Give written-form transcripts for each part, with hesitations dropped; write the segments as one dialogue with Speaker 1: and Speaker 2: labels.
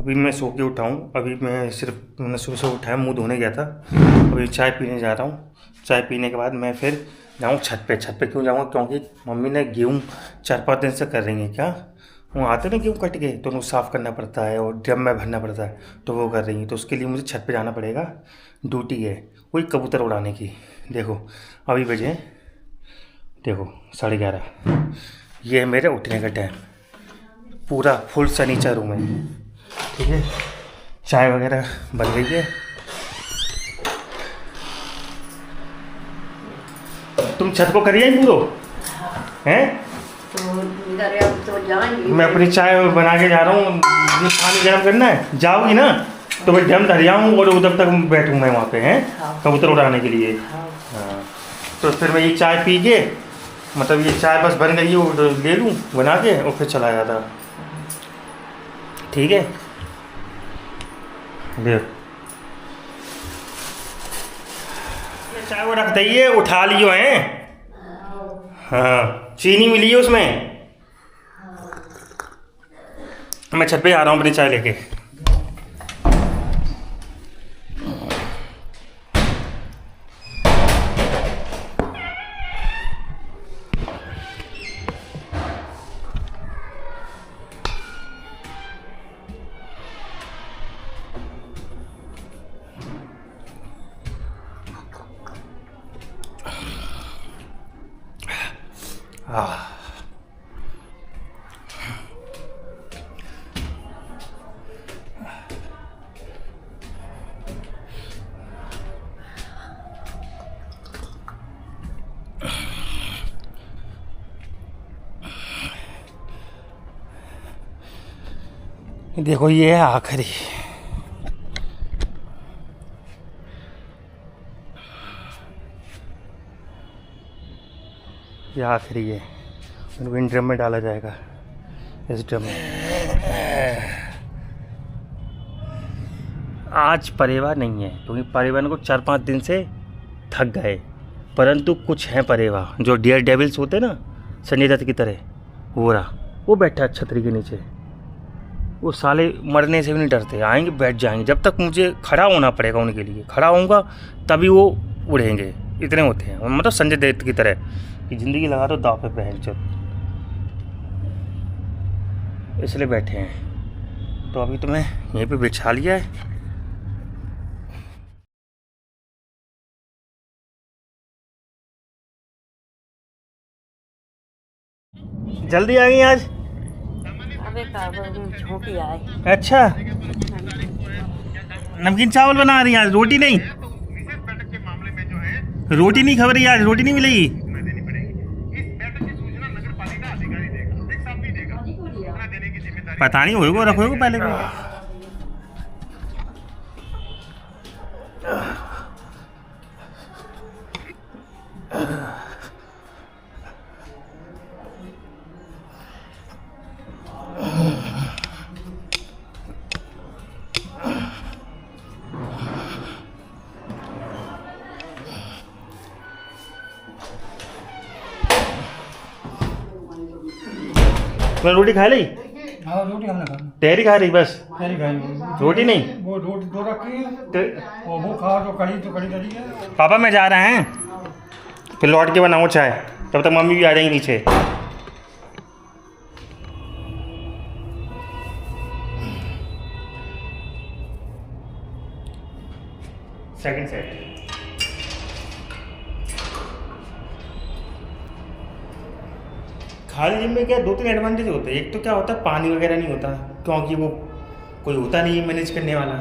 Speaker 1: अभी मैं सो के उठा हूँ। अभी मैं सिर्फ मैंने सुबह से उठाया, मुंह धोने गया था। अभी चाय पीने जा रहा हूँ। चाय पीने के बाद मैं फिर जाऊँ छत पे। छत पे क्यों जाऊँगा? क्योंकि मम्मी ने गेहूँ 4-5 दिन से कर रही है। क्या वो आते ना गेहूँ कट के, तो उनको साफ़ करना पड़ता है और ड्रम में भरना पड़ता है, तो वो कर रही है। तो उसके लिए मुझे छत पे जाना पड़ेगा। ड्यूटी है वही कबूतर उड़ाने की। देखो अभी बजे, देखो 11:30। ये है मेरे उठने का टाइम। पूरा फुल सनीचर रूम है, ठीक है। चाय वगैरह बन गई है। तुम छत को करिए पूरो हैं? तो मैं अपनी चाय बना के जा रहा हूँ। पानी गर्म करना है, जाओगी ना तो मैं ड्रम धर जाऊँ और उधर तक बैठूँ मैं वहाँ पे हैं। हाँ। कबूतर उड़ाने के लिए। हाँ। तो फिर मैं ये चाय पी के, मतलब ये चाय बस बन गई है, वो ले लूँ बना के और फिर चला जाता। ठीक है, देख चाय वो रख दइए, उठा लियो हैं। हाँ चीनी मिली है उसमें। मैं छत पे आ रहा हूँ अपनी चाय लेके। देखो ये है आखिरी। ये आखिरी है, उनको इन ड्रम में डाला जाएगा, इस ड्रम में। आज परेवा नहीं है क्योंकि परेवा को 4-5 दिन से थक गए, परंतु कुछ हैं परेवा जो डियर डेविल्स होते ना, संजय दत्त की तरह। वो बैठा है छतरी के नीचे। वो साले मरने से भी नहीं डरते, आएंगे बैठ जाएंगे जब तक मुझे खड़ा होना पड़ेगा उनके लिए। खड़ा होऊंगा तभी वो उड़ेंगे, इतने होते हैं। मतलब संजय दत्त की तरह कि ज़िंदगी लगा दो दाव पे बहन चो, इसलिए बैठे हैं। तो अभी तो मैं यहीं पे बिछा लिया है। जल्दी आ गई आज? अच्छा, नमकीन चावल बना रही हैं आज, रोटी नहीं? रोटी नहीं खा रही आज, रोटी नहीं मिलेगी। पता नहीं होगा, रखोगे पहले को। तुमने रोटी खा ली?
Speaker 2: हाँ रोटी हमने खा ली।
Speaker 1: तहरी खा रही बस?
Speaker 2: तहरी खाई,
Speaker 1: रोटी नहीं?
Speaker 2: वो रोटी दो रखी है और वो खाओ तो कड़ी करी है।
Speaker 1: पापा मैं जा रहे हैं, फिर लौट के बनाऊँ चाय, तब तक मम्मी भी आ जाएंगी नीचे। Second set. खाली जिम में क्या 2-3 एडवांटेज होते हैं। एक तो क्या होता है, पानी वगैरह नहीं होता क्योंकि वो कोई होता नहीं है मैनेज करने वाला।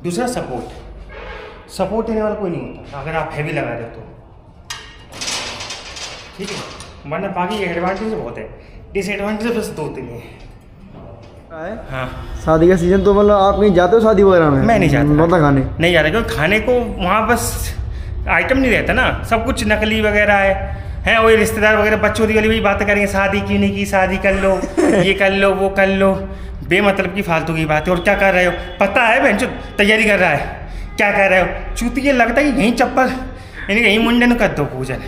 Speaker 1: दूसरा सपोर्ट देने वाला कोई नहीं होता अगर आप हैवी लगा रहे हो तो, ठीक है। वरना बाकी एडवांटेज बहुत है, डिसएडवांटेज बस 2-3 है। हाँ
Speaker 2: शादी का सीजन तो मतलब आप कहीं जाते हो शादी वगैरह में?
Speaker 1: मैं नहीं जाता,
Speaker 2: नौता खाने
Speaker 1: नहीं जा रहा क्योंकि खाने को वहाँ बस आइटम नहीं रहता ना, सब कुछ नकली वगैरह है। वही रिश्तेदार वगैरह बच्चों की वही बातें करेंगे, शादी क्यों नहीं की, शादी कर लो, ये कर लो, वो कर लो, बेमतलब की फालतू की बात है। और क्या कर रहे हो पता है? बहन जो तैयारी कर रहा है, क्या कर रहे हो? चूतिया लगता है कि यहीं चप्पल यानी यहीं मुंडे न कर दो पूजन,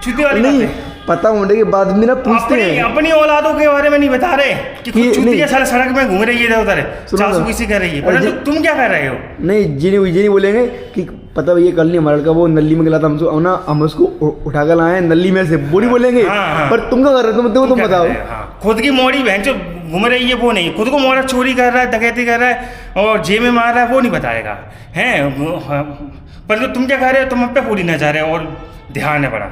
Speaker 1: चूतिया वाली
Speaker 2: नहीं।
Speaker 3: पता होने के बाद भी ना पूछते हैं।
Speaker 1: अपनी औलादों के बारे में नहीं बता रहे कि कुछ चूतिया साले सड़क में घूम रही है इधर उधर, चासू किसी कर रही है, परंतु तुम क्या कर रहे हो?
Speaker 3: नहीं जी नहीं बोलेंगे कि पता ये कल नहीं हमारा लड़का वो नली में गिरा था, हम उसको उठा कर लाए नली में से, वो नहीं बोलेंगे। पर तुम क्या कर रहे हो तुम बताओ।
Speaker 1: खुद की मोड़ी बहन जो घूम रही है वो नहीं, खुद को मोड़ा चोरी कर रहा है, डकैती कर रहा है और जेब में मार रहा है, वो नहीं बताएगा हैं। पर तुम क्या कर रहे हो? तुम अब पे पूरी नजर है और ध्यान है बड़ा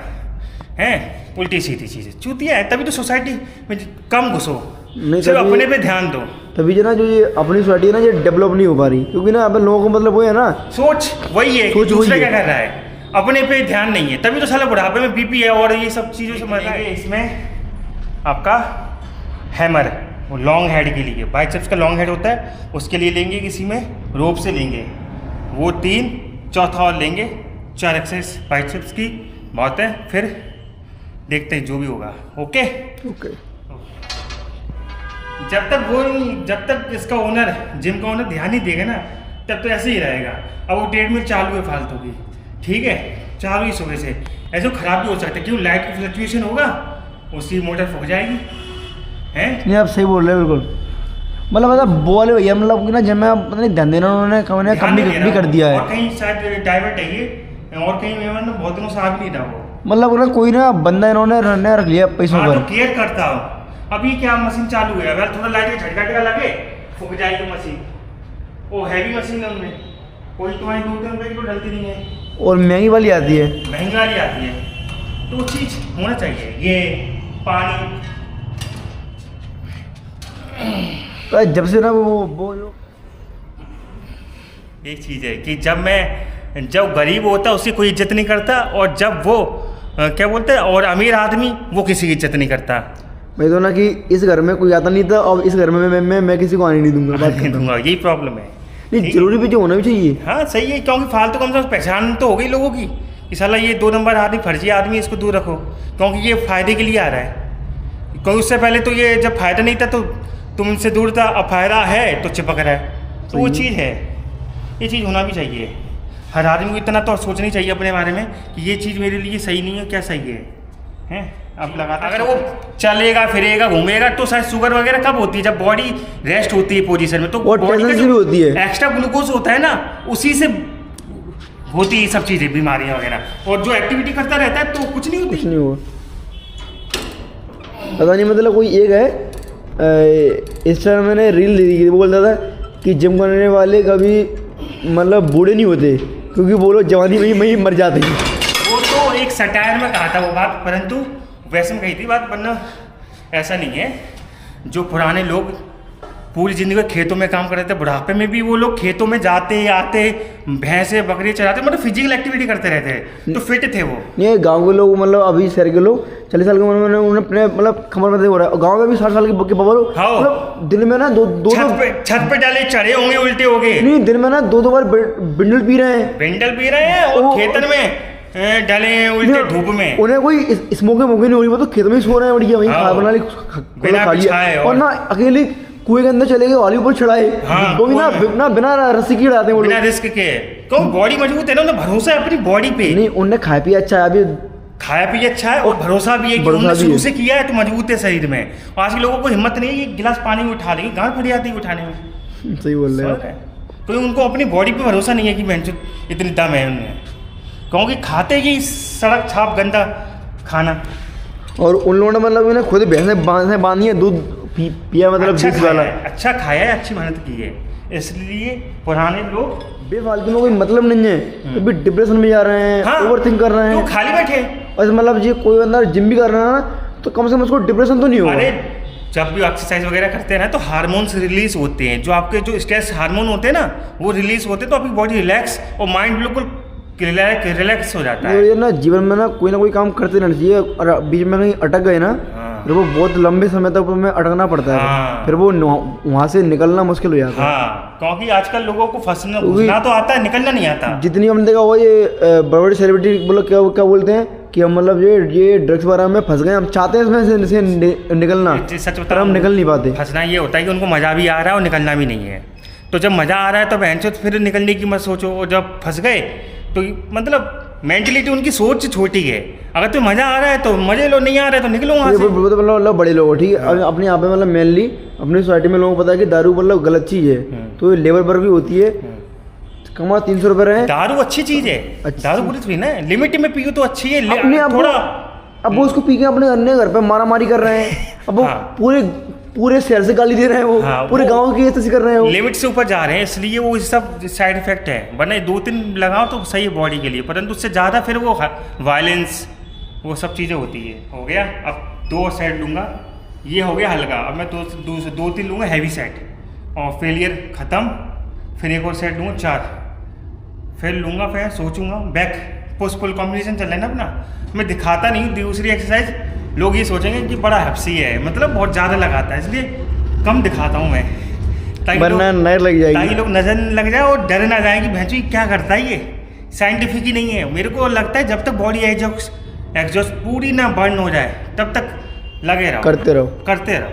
Speaker 1: हैं, उल्टी सीधी चीज़ें चूतिया है। तभी तो सोसाइटी में कम घुसो, सिर्फ अपने पे ध्यान दो।
Speaker 3: तभी जो ना जो ये अपनी सोसाइटी है ना ये डेवलप नहीं हो पा रही, क्योंकि ना अब लोगों को मतलब वो है ना सोच
Speaker 1: वही है कि दूसरा क्या कर रहा है, अपने पे ध्यान नहीं है। तभी तो साला बुढ़ापे में बीपी है और ये सब चीज़ों से मर रहा है। इसमें आपका हैमर वो लॉन्ग हेड के लिए, बाइसेप्स का लॉन्ग हेड होता है उसके लिए लेंगे, किसी में रोप से लेंगे वो 3, चौथा और लेंगे 4 एक्सरसाइज बाइसेप्स की बहुत है। फिर देखते हैं जो भी होगा। ओके जब तक इसका ओनर, जिम का ओनर ध्यान नहीं देगा ना, तब तो ऐसे ही रहेगा। अब वो ट्रेडमिल चालू है फालतू की, ठीक है, चालू ही सुबह से, ऐसे खराब भी हो सकता है क्यों, लाइट की फ्लक्चुएशन होगा, उसकी मोटर फूक जाएगी हैं।
Speaker 3: नहीं आप सही बोल रहे हैं बिल्कुल। मतलब बोले भैया मतलब कि ना जब मैं पता नहीं ध्यान देना उन्होंने कम भी कर दिया है,
Speaker 1: और कहीं शायद डाइवर्ट है ये, और कहीं मैं बहुत दिनों से आ भी नहीं रहा वो,
Speaker 3: मतलब ना कोई ना बंदा इन्होंने रख लिया पैसों पर।
Speaker 1: केयर करता हूँ। अभी क्या मशीन चालू है, अगर थोड़ा लाइट का झटका लगे फूक जाएगी मशीन। वो हैवी मशीन है उनमें, कोई तुम्हारी 2-3 रुपये की तो डलती नहीं है, और
Speaker 3: महंगी वाली आती है,
Speaker 1: महंगी वाली आती है। तो वो चीज़ होना चाहिए। ये पानी
Speaker 3: जब से ना वो
Speaker 1: एक चीज़ है कि जब गरीब होता है उसकी कोई इज्जत नहीं करता, और जब वो क्या बोलते हैं और अमीर आदमी वो किसी की इज्जत नहीं करता।
Speaker 3: मैं तो ना कि इस घर में कोई आता नहीं था और इस घर में मैं किसी को आने नहीं दूंगा, बात नहीं
Speaker 1: दूंगा, यही प्रॉब्लम है।
Speaker 3: नहीं जरूरी भी जो होना भी चाहिए।
Speaker 1: हाँ सही है, क्योंकि फालतू कम से कम पहचान तो हो गई लोगों की कि साला ये 2 नंबर आदमी, फर्जी आदमी, इसको दूर रखो, क्योंकि ये फ़ायदे के लिए आ रहा है। क्योंकि उससे पहले तो ये जब फ़ायदा नहीं था तो तुमसे दूर था, अब फ़ायदा है तो चिपक रहा है। तो वो चीज़ है, ये चीज़ होना भी चाहिए। हर आदमी को इतना तो सोचना चाहिए अपने बारे में कि ये चीज़ मेरे लिए सही नहीं है, क्या सही है अब लगातार अगर वो चलेगा फिरेगा घूमेगा तो शायद शुगर वगैरह कब होती है, जब बॉडी रेस्ट होती है पोजीशन में, तो बॉडी में जो होती है एक्स्ट्रा ग्लूकोज होता है ना, उसी से होती है सब चीज़ें, बीमारियाँ वगैरह। और जो एक्टिविटी करता रहता है तो कुछ नहीं होती,
Speaker 3: कुछ नहीं हुआ। पता नहीं मतलब कोई एक है इस तरह मैंने रील देखी थी, वो बोलता था कि जिम करने वाले कभी मतलब बूढ़े नहीं होते, क्योंकि वो लोग जवानी में ही मर जाते हैं।
Speaker 1: वो तो एक सटायर में कहा था वो बात, परंतु वैसे में कही थी बात, वरना ऐसा नहीं है। जो पुराने लोग पूरी जिंदगी खेतों में काम कर रहे थे, बुढ़ापे में भी वो लोग खेतों में जाते आते, भैंसे बकरी चराते, मतलब फिजिकल एक्टिविटी करते रहते, तो फिट थे वो।
Speaker 3: ये गांव के लोग मतलब अभी शहर के लोग 40 साल के उम्र में उन्हें अपने मतलब कमर में हो रहा है, गाँव में भी 60 साल के बब्बर मतलब दिन में ना दो
Speaker 1: छत पे डाले चढ़े होंगे, उल्टे हो गए,
Speaker 3: नहीं दिन में ना 2 बार बिंडल पी रहे हैं
Speaker 1: और खेतन में डाले उल्टे धूप में,
Speaker 3: उन्हें कोई स्मोकिंग नहीं हो रही, वो तो खेत में ही सो रहे हैं, बढ़िया वहीं खा बना ली, और ना अकेले कुएं के अंदर चले गए, वाली ऊपर चढ़ाए, वो भी ना बिना रस्सी की उड़ाते हैं,
Speaker 1: बिना रिस्क के। क्यों? बॉडी मजबूत है ना, उन्हें भरोसा है अपनी बॉडी पे।
Speaker 3: नहीं उन्हें खाया पिया अच्छा है, अभी
Speaker 1: खाया पिया अच्छा है और भरोसा भी है कि उन्होंने शुरू से किया है तो मजबूत है शरीर में। और आज के लोगों को हिम्मत नहीं है, एक गिलास पानी में उठा लेंगे, गांठ फट जाती है उठाने में।
Speaker 3: सही बोल रहे हैं।
Speaker 1: तो उनको अपनी बॉडी पे भरोसा नहीं है कि मैं इतनी दम है उनमें, क्योंकि खाते ही सड़क छाप गंदा खाना।
Speaker 3: और उन लोगों ने मतलब उन्हें खुद भैंसें बांधी है, दूध पिया, मतलब
Speaker 1: अच्छा खाया है, अच्छी मेहनत की है, इसलिए पुराने लोग
Speaker 3: बेफालतू में कोई मतलब नहीं है, तो भी डिप्रेशन में जा रहे हैं, ओवरथिंक कर रहे हैं,
Speaker 1: तो खाली बैठे।
Speaker 3: और मतलब जी कोई बंदा जिम भी कर रहा है ना, तो कम से कम उसको डिप्रेशन तो नहीं होगा।
Speaker 1: अरे जब भी एक्सरसाइज वगैरह करते हैं ना तो हार्मोन्स रिलीज होते हैं, जो आपके जो स्ट्रेस हार्मोन होते हैं ना वो रिलीज होते हैं, तो आपकी बॉडी रिलैक्स और माइंड बिल्कुल रिलैक्स हो जाता है।
Speaker 3: ये ना जीवन में ना कोई काम करते रहना चाहिए, और बीच में कहीं अटक गए ना फिर वो बहुत लंबे समय तक में अटकना पड़ता है, फिर वो वहाँ से निकलना मुश्किल हो जाता है।
Speaker 1: क्योंकि आजकल लोगों को घुसना तो आता है, निकलना नहीं आता।
Speaker 3: जितनी हमने देखा वो ये बड़े सेलिब्रिटी बोलो क्या बोलते हैं कि हम मतलब ये ड्रग्स वगैरह में फंस गए, हम चाहते हैं इसमें से निकलना,
Speaker 1: सच
Speaker 3: पर हम निकल नहीं पाते।
Speaker 1: फंसना ये होता है कि उनको मजा भी आ रहा है और निकलना भी नहीं है, तो जब मजा आ रहा है तो बहन फिर निकलने की मत सोचो, और जब फंस गए तो मतलब मेंटलिटी उनकी सोच छोटी है। अगर तुम्हें मज़ा आ रहा है तो मज़े लो, नहीं आ रहा है तो निकलो वहाँ
Speaker 3: ये
Speaker 1: से।
Speaker 3: वो तो मतलब बड़े लोग हैं, ठीक है। अब अपने यहाँ पे मतलब मेनली अपनी सोसाइटी में लोगों को पता है कि दारू मतलब गलत चीज़ है, तो ये लेवल पर भी होती है। कमा 300 रुपये रहे।
Speaker 1: दारू अच्छी चीज़ है, दारू बुरी थोड़ी ना, लिमिट में पियो तो अच्छी है।
Speaker 3: अपने आप
Speaker 1: थोड़ा
Speaker 3: अब वो उसको पी के अपने अन्य घर पे मारा मारी कर रहे हैं। अब वो पूरे पूरे शहर से गाली दे रहे हैं, वो पूरे गांव की ऐसे कर रहे हैं, वो
Speaker 1: लिमिट से ऊपर जा रहे हैं, इसलिए वो सब साइड इफेक्ट है। वरना 2-3 लगाओ तो सही है बॉडी के लिए, परंतु उससे ज़्यादा फिर वो वायलेंस वो सब चीज़ें होती है। हो गया, अब 2 सेट लूँगा, ये हो गया हल्का। अब मैं 2-3 लूँगा हैवी सेट, और फेलियर ख़त्म। फिर एक और सेट लूँगा 4, फिर लूँगा, फिर सोचूंगा। बैक पुश पुल कॉम्बिनेशन चल रहा है ना अपना। मैं दिखाता नहीं हूँ दूसरी एक्सरसाइज, लोग ये सोचेंगे कि बड़ा हफ्सी है, मतलब बहुत ज़्यादा लगाता है, इसलिए कम दिखाता हूँ मैं, ताकि लोग नजर न लग जाए और डर ना जाए कि भैंसू क्या करता है ये। साइंटिफिक ही नहीं है। मेरे को लगता है जब तक बॉडी एग्जॉस्ट पूरी ना बर्न हो जाए तब तक लगे रहो, करते रहो।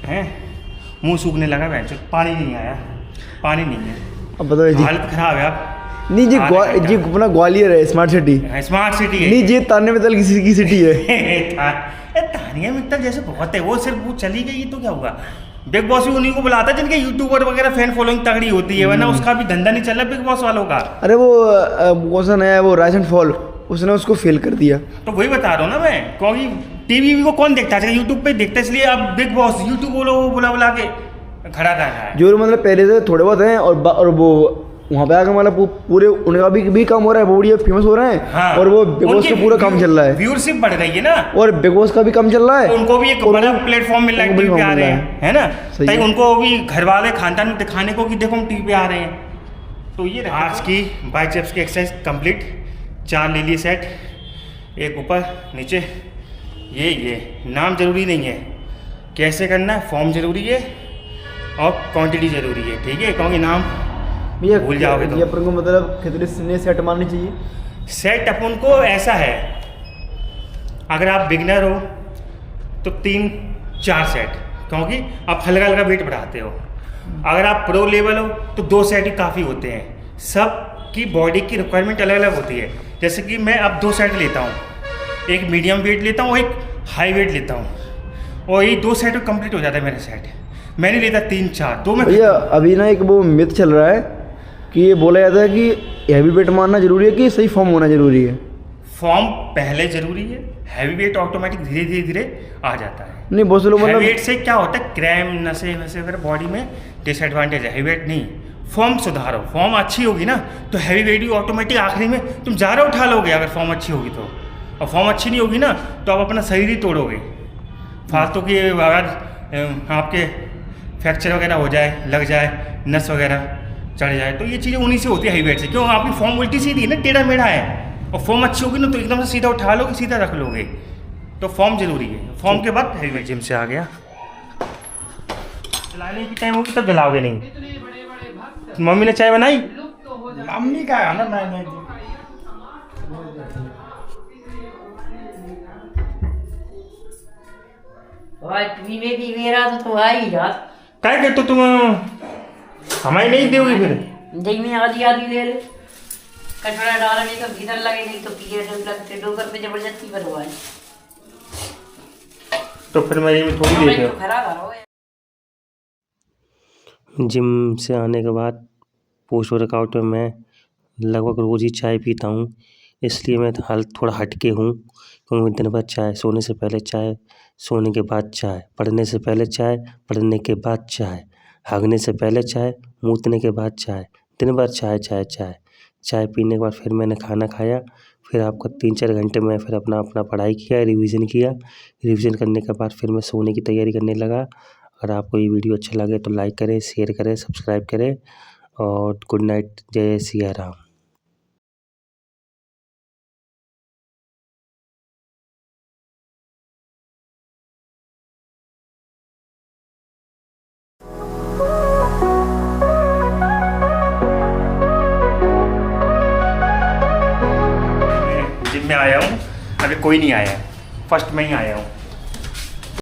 Speaker 1: हैं, मुंह सूखने लगा भैंसू, पानी नहीं आया, पानी नहीं है,
Speaker 3: अब बताओ
Speaker 1: हालत खराब है। आप
Speaker 3: नहीं जी, जी अपना ग्वालियर है स्मार्ट सिटी
Speaker 1: है
Speaker 3: नहीं जी, ताने मित्तल की सिटी है।
Speaker 1: तानिया मित्तल जैसे बहुत है, वो सिर्फ वो चली गई तो क्या हुआ। बिग बॉस भी उन्हीं को बुलाता है जिनके यूट्यूबर वगैरह फैन फॉलोइंग तगड़ी होती है, वरना उसका भी धंधा नहीं चल रहा बिग बॉस वालों का।
Speaker 3: अरे वो कौन सा नया है वो राइज एंड फॉल, उसने उसको फेल कर दिया।
Speaker 1: तो वही बता रहा हूँ ना मैं, क्योंकि टीवी को कौन देखता है, यूट्यूब पे देखता है, इसलिए अब बिग बॉस यूट्यूब वालों को बुला के खड़ा कर रहा है।
Speaker 3: जो मतलब पहले से थोड़े बहुत हैं, और वो वहाँ पे आकर मतलब पूरे उनका भी काम हो रहा है, वो बढ़िया फेमस हो रहे हैं। हाँ। और वो बिग बॉस का पूरा काम चल रहा है,
Speaker 1: व्यूअरशिप बढ़ रही है ना,
Speaker 3: और बिग बॉस का भी काम चल रहा है,
Speaker 1: तो उनको भी एक बड़ा प्लेटफॉर्म मिल रहा है, टीवी पे आ रहे हैं, है ना, ताकि उनको भी घर वाले खानदान में दिखाने को कि देखो हम टीवी पे आ रहे हैं। तो ये आज की बाइसेप्स की एक्सरसाइज कंप्लीट, 4 ले लिए सेट, एक ऊपर नीचे। ये नाम जरूरी नहीं है, कैसे करना है फॉर्म जरूरी है और क्वांटिटी जरूरी है, ठीक है, क्योंकि नाम भूल जाओगे तो।
Speaker 3: ये अपन को मतलब कितने सेट मारने चाहिए?
Speaker 1: सेट अपन को ऐसा है, अगर आप बिगनर हो तो 3-4 सेट, क्योंकि आप हल्का हल्का वेट बढ़ाते हो। अगर आप प्रो लेवल हो तो 2 सेट ही काफ़ी होते हैं। सब की बॉडी की रिक्वायरमेंट अलग अलग होती है। जैसे कि मैं अब 2 सेट लेता हूँ, एक मीडियम वेट लेता हूँ, एक हाई वेट लेता हूँ, और ये 2 सेट में कंप्लीट हो जाता है मेरा सेट। मैं नहीं लेता 3-4, 2 में।
Speaker 3: भैया अभी ना एक वो मिथ चल रहा है कि ये बोला जाता है कि हैवी वेट मारना जरूरी है कि सही फॉर्म होना जरूरी है?
Speaker 1: फॉर्म पहले जरूरी है, हैवी वेट ऑटोमेटिक धीरे धीरे आ जाता है।
Speaker 3: नहीं बहुत से लोग मतलब
Speaker 1: वेट से क्या होता है, क्रैम नशे वगैरह बॉडी में डिसएडवांटेज है। हैवी वेट नहीं, फॉर्म सुधारो, फॉर्म अच्छी होगी ना तो हैवी वेट भी ऑटोमेटिक आखिरी में तुम ज़्यादा उठा लोगे अगर फॉर्म अच्छी होगी तो। और फॉर्म अच्छी नहीं होगी ना तो आप अपना शरीर ही तोड़ोगे। फालतू की अगर आपके फ्रैक्चर वगैरह हो जाए, लग जाए, नस वगैरह चढ़ जाए, तो ये चीज़ें उन्हीं से होती है हैवी वेट से। क्यों, आपकी फॉर्म उल्टी सीधी है ना, टेढ़ा मेढ़ा है, और फॉर्म अच्छी होगी ना तो एकदम से सीधा उठा लोगे, सीधा रख लोगे। तो फॉर्म जरूरी है, फॉर्म के बाद हैवी वेट। जिम से आ गया, जलाने की टाइम होगी तब जलाओगे नहीं। मम्मी ने चाय बनाई?
Speaker 2: मम्मी का है ना, मैंने
Speaker 4: पीने की मेरा तो आ ही जा।
Speaker 1: क्या कहते तुम हमारी नहीं दोगी फिर?
Speaker 4: जब में आधी आधी ले ले, कटोरा डाला नहीं तो भीतर लगे, नहीं तो पिए लगते डोकर पे जबरदस्ती बनवाए,
Speaker 1: तो फिर मैं ये थोड़ी देते हो।
Speaker 5: जिम से आने के बाद पोस्ट वर्कआउट में मैं लगभग रोज़ ही चाय पीता हूँ, इसलिए मैं हाल थोड़ा हटके हूँ, क्योंकि दिन भर चाय, सोने से पहले चाय, सोने के बाद चाय, पढ़ने से पहले चाय, पढ़ने के बाद चाय, भागने से पहले चाय, मूतने के बाद चाय, दिन भर चाय चाय चाय। चाय पीने के बाद फिर मैंने खाना खाया, फिर आपको 3-4 घंटे में फिर अपना पढ़ाई किया, रिवीजन करने के बाद फिर मैं सोने की तैयारी करने लगा। अगर आपको ये वीडियो अच्छा लगे तो लाइक करें, शेयर करें, सब्सक्राइब करें, और गुड नाइट, जय सिया राम।
Speaker 1: जिम में आया हूँ, अभी कोई नहीं आया है, फर्स्ट में ही आया हूँ।